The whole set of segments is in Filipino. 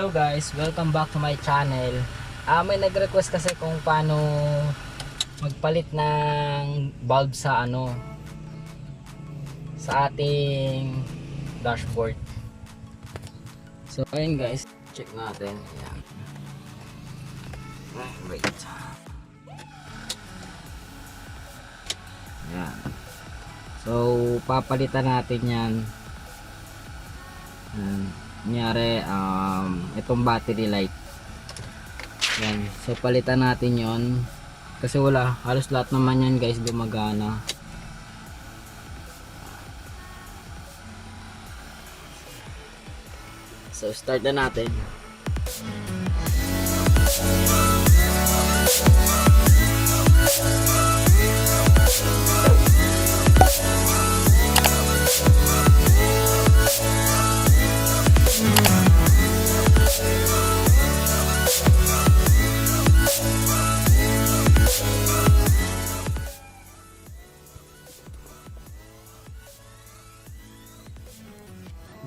Hello guys, welcome back to my channel. May nag-request kasi kung paano magpalit ng bulb sa sa ating dashboard. So ayun guys, check natin. Ayan. Wait. Ayan. So papalitan natin 'yan. Kunyari itong battery light yan, so palitan natin yon kasi halos lahat naman yan guys gumagana. So start na natin.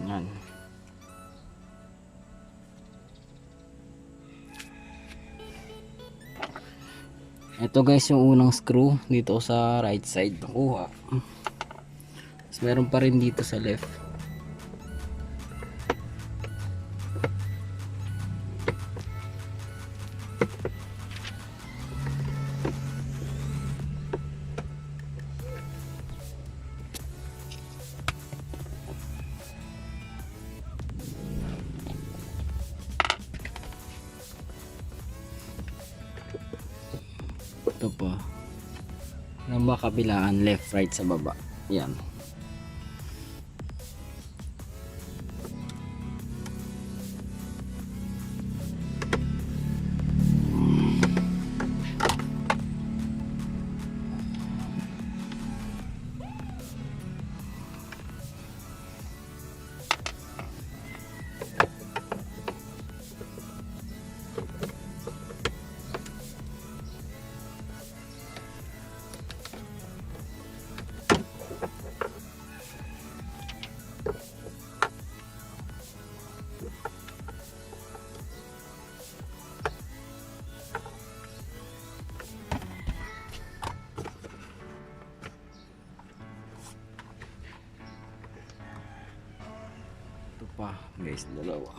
Yan. Ito guys yung unang screw dito sa right side nakuha. Tapos meron pa rin dito sa left. Ito po ng makabilaan, left right sa baba. Yan. Ito pa guys, dalawa.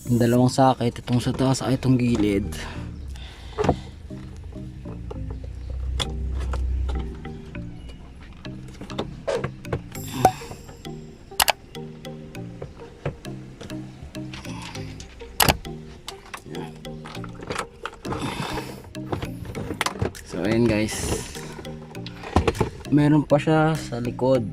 Yung dalawang sakit, itong sa taas ay itong gilid. So ayun guys, meron pa siya sa likod.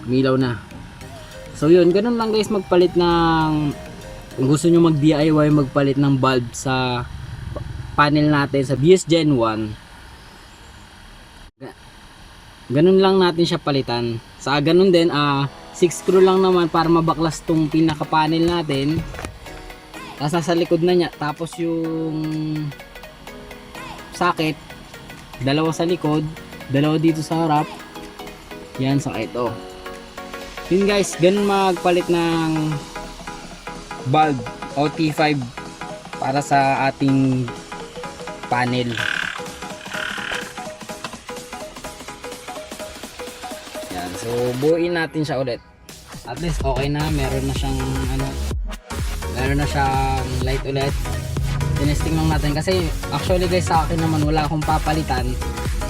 Umilaw na. So yun, ganun lang guys magpalit ng, kung gusto nyo mag DIY magpalit ng bulb sa panel natin sa Vios Gen 1. Ganun lang natin siya palitan. Sa ganun din 6 screw lang naman para mabaklas tong pinaka panel natin. Tapos nasa likod na niya. Tapos yung socket, dalawa sa likod, dalawa dito sa harap. Yan sa ito. Yun guys, ganun magpalit ng bulb o T5 para sa ating panel. Yan, so buuin natin siya ulit. At least okay na, meron na siyang light ulit. Tinesting lang natin kasi actually guys sa akin naman wala akong papalitan.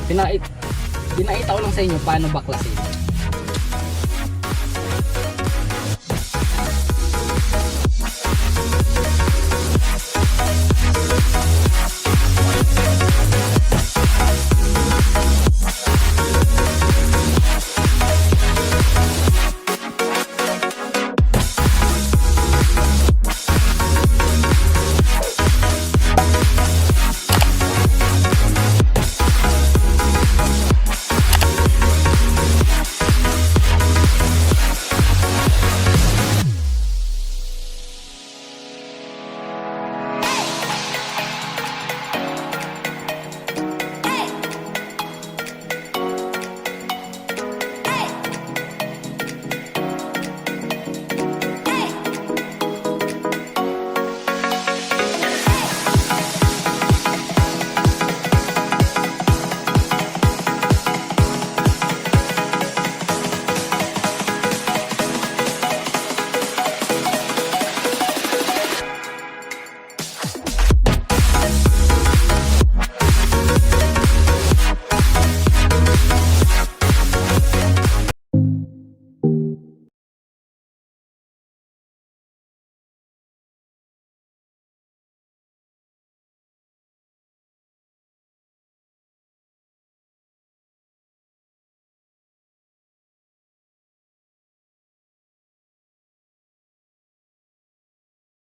Pinakita ko lang sa inyo paano baklasin.